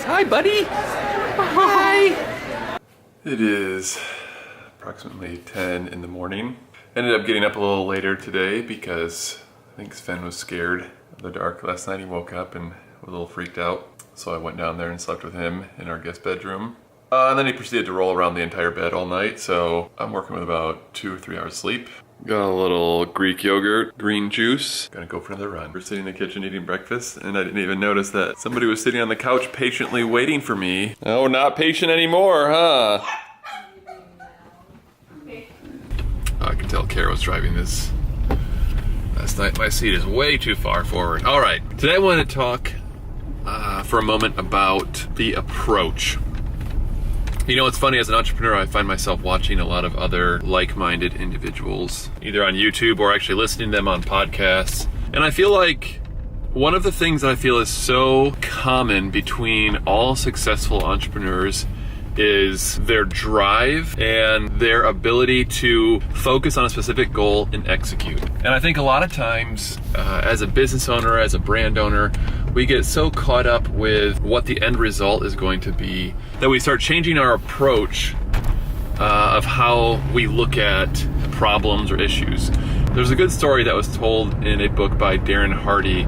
Hi, buddy. Hi. It is approximately 10 in the morning. Ended up getting up a little later today because I think Sven was scared of the dark last night. He woke up and was a little freaked out. So I went down there and slept with him in our guest bedroom. And then he proceeded to roll around the entire bed all night. So I'm working with about 2 or 3 hours sleep. Got a little Greek yogurt, green juice. Gonna go for another run. We're sitting in the kitchen eating breakfast, and I didn't even notice that somebody was sitting on the couch patiently waiting for me. Oh, not patient anymore, huh? I can tell Kara was driving this last night. My seat is way too far forward. All right, today I want to talk for a moment about the approach. You know, it's funny, as an entrepreneur, I find myself watching a lot of other like-minded individuals, either on YouTube or actually listening to them on podcasts. And I feel like one of the things that I feel is so common between all successful entrepreneurs is their drive and their ability to focus on a specific goal and execute. And I think a lot of times, as a business owner, as a brand owner, we get so caught up with what the end result is going to be that we start changing our approach of how we look at problems or issues. There's a good story that was told in a book by Darren Hardy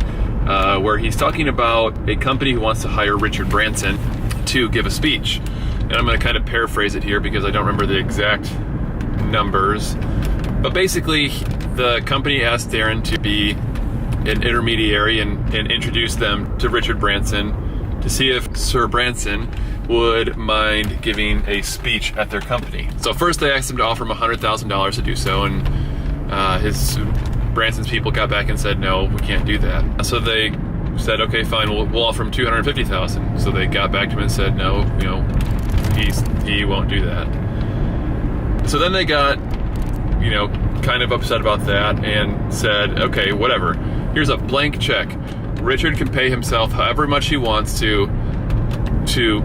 where he's talking about a company who wants to hire Richard Branson to give a speech. And I'm going to kind of paraphrase it here because I don't remember the exact numbers. But basically, the company asked Darren to be an intermediary and introduce them to Richard Branson to see if Sir Branson would mind giving a speech at their company. So first they asked him to offer him $100,000 to do so, and Branson's people got back and said, no, we can't do that. So they said, okay, fine, we'll offer him $250,000. So they got back to him and said, no, he won't do that. So then they got, kind of upset about that and said, okay, whatever. Here's a blank check. Richard can pay himself however much he wants to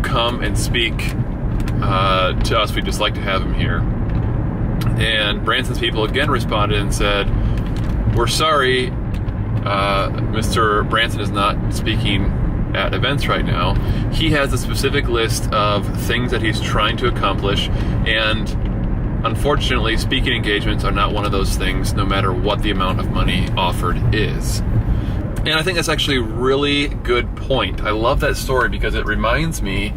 come and speak to us. We'd just like to have him here. And Branson's people again responded and said, we're sorry, Mr. Branson is not speaking at events right now. He has a specific list of things that he's trying to accomplish, and unfortunately, speaking engagements are not one of those things, no matter what the amount of money offered is. And I think that's actually a really good point. I love that story because it reminds me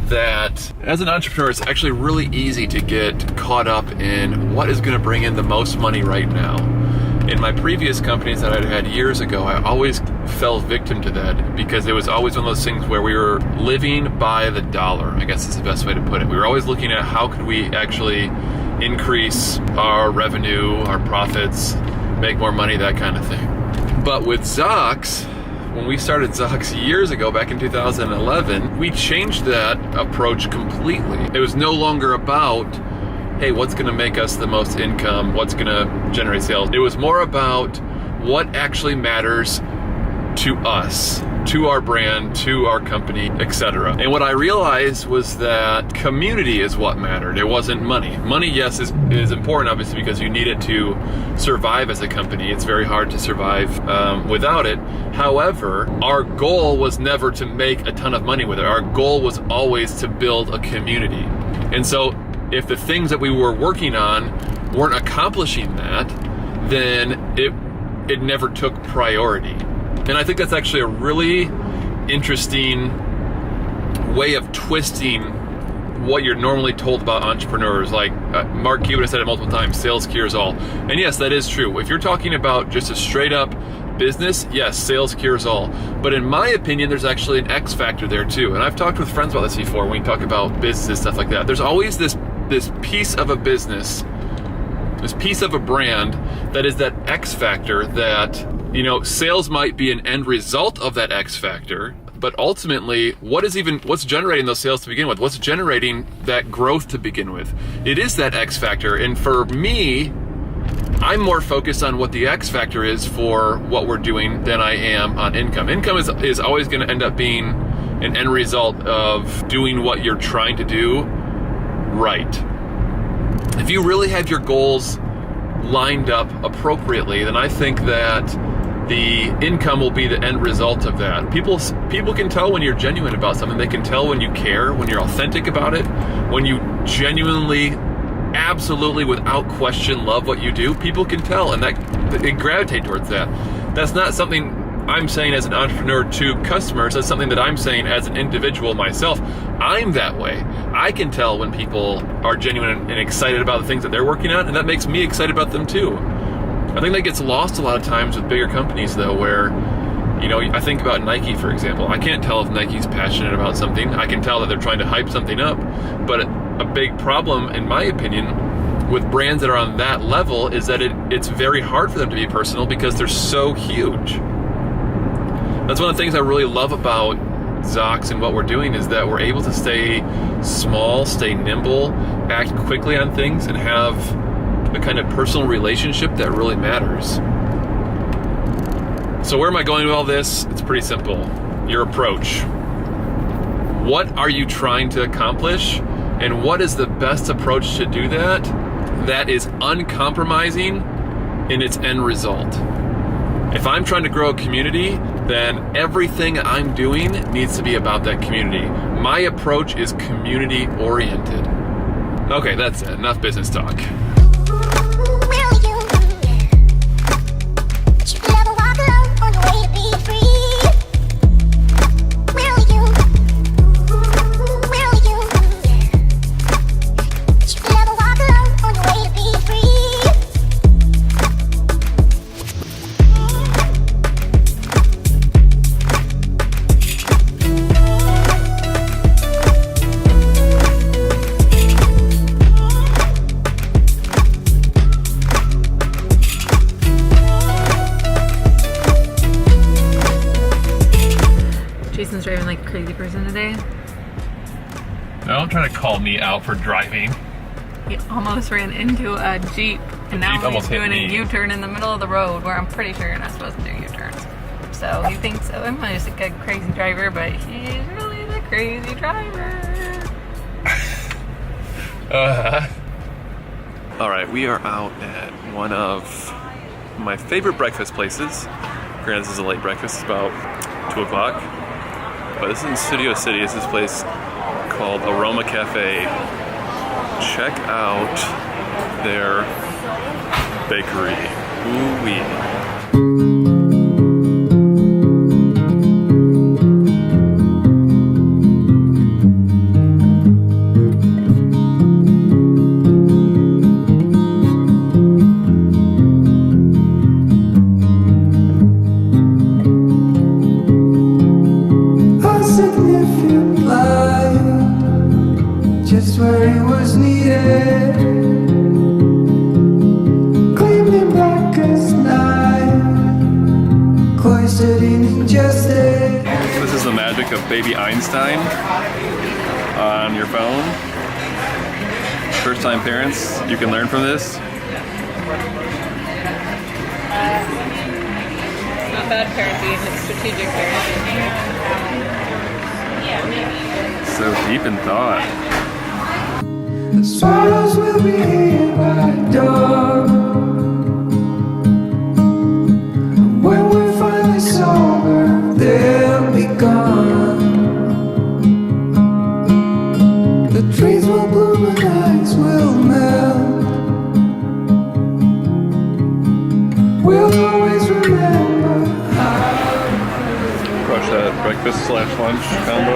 that as an entrepreneur, it's actually really easy to get caught up in what is going to bring in the most money right now. In my previous companies that I'd had years ago, I always fell victim to that because it was always one of those things where we were living by the dollar, I guess is the best way to put it. We were always looking at how could we actually increase our revenue, our profits, make more money, that kind of thing. But with Zox, when we started Zox years ago, back in 2011, we changed that approach completely. It was no longer about, hey, what's going to make us the most income? What's going to generate sales? It was more about what actually matters to us, to our brand, to our company, etc. And what I realized was that community is what mattered. It wasn't money. Money, yes, is important, obviously, because you need it to survive as a company. It's very hard to survive without it. However, our goal was never to make a ton of money with it. Our goal was always to build a community. And so if the things that we were working on weren't accomplishing that, then it never took priority. And I think that's actually a really interesting way of twisting what you're normally told about entrepreneurs. Like Mark Cuban has said it multiple times, sales cures all. And yes, that is true. If you're talking about just a straight up business, yes, sales cures all. But in my opinion, there's actually an X factor there too. And I've talked with friends about this before when we talk about business, stuff like that. There's always this piece of a business, this piece of a brand that is that X factor that, sales might be an end result of that X factor, but ultimately, what's generating those sales to begin with? What's generating that growth to begin with? It is that X factor. And for me, I'm more focused on what the X factor is for what we're doing than I am on income. Income is always going to end up being an end result of doing what you're trying to do right. If you really have your goals lined up appropriately, then I think that the income will be the end result of that. People can tell when you're genuine about something. They can tell when you care, when you're authentic about it, when you genuinely, absolutely, without question, love what you do. People can tell, and they gravitate towards that. That's not something I'm saying as an entrepreneur to customers. That's something that I'm saying as an individual myself. I'm that way. I can tell when people are genuine and excited about the things that they're working on, and that makes me excited about them too. I think that gets lost a lot of times with bigger companies though, where, you know, I think about Nike, for example. I can't tell if Nike's passionate about something. I can tell that they're trying to hype something up. But a big problem, in my opinion, with brands that are on that level is that it's very hard for them to be personal because they're so huge. That's one of the things I really love about Zox and what we're doing is that we're able to stay small, stay nimble, act quickly on things, and have the kind of personal relationship that really matters. So where am I going with all this? It's pretty simple. Your approach. What are you trying to accomplish? And what is the best approach to do that? That is uncompromising in its end result. If I'm trying to grow a community, then everything I'm doing needs to be about that community. My approach is community oriented. Okay, that's it. Enough business talk. Jason's driving like a crazy person today. No, don't try to call me out for driving. He almost ran into a Jeep, and now he's doing a U-turn in the middle of the road where I'm pretty sure you're not supposed to do U-turns. So he thinks I'm just a good crazy driver, but he's really the crazy driver. All right, we are out at one of my favorite breakfast places. Granted, this is a late breakfast, it's about 2 o'clock. But this is in Studio City. It's this place called Aroma Cafe. Check out their bakery. Ooh-wee. Just where it was needed, gleaming black as night, cloistered in injustice. This is the magic of Baby Einstein on your phone. First time parents, you can learn from this. Not bad parenting, it's strategic parenting. Yeah, maybe. So deep in thought. The swallows will be here by dawn. When we're finally sober, they'll be gone. The trees will bloom and ice will melt. We'll always remember how. Crush that breakfast/lunch combo.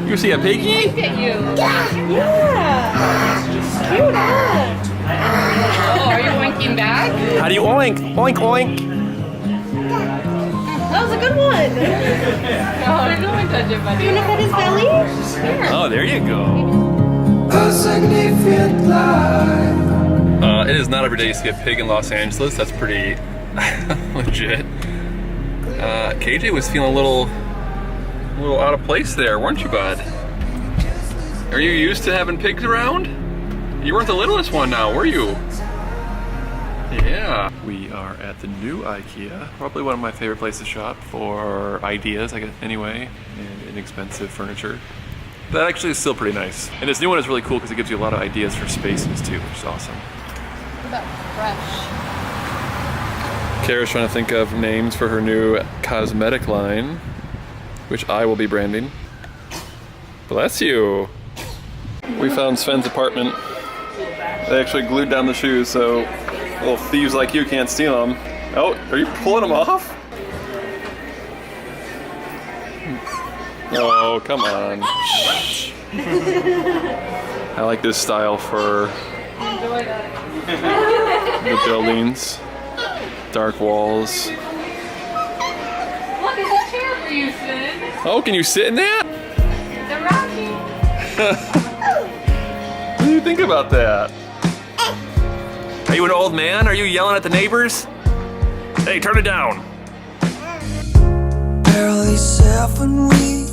You see a piggy? Look at you. Yeah. Cute, huh? Oh, are you oinking back? How do you oink? Oink, oink. That was a good one. Oh, don't touch it, buddy. You want to pet his belly? Oh, there you go. a significant life. It is not every day you see a pig in Los Angeles. That's pretty legit. KJ was feeling a little out of place there, weren't you, bud? Are you used to having pigs around? You weren't the littlest one now, were you? Yeah. We are at the new IKEA. Probably one of my favorite places to shop for ideas, I guess, anyway, and inexpensive furniture. That actually is still pretty nice. And this new one is really cool because it gives you a lot of ideas for spaces too, which is awesome. What about fresh? Kara's trying to think of names for her new cosmetic line, which I will be branding. Bless you. We found Sven's apartment. They actually glued down the shoes so little thieves like you can't steal them. Oh, are you pulling them off? Oh, come on. I like this style for the buildings. Dark walls. Look, it's a chair for you, Sven. Oh, can you sit in that? The rocking. What do you think about that? Are you an old man? Are you yelling at the neighbors? Hey, turn it down. Barely 7 weeks.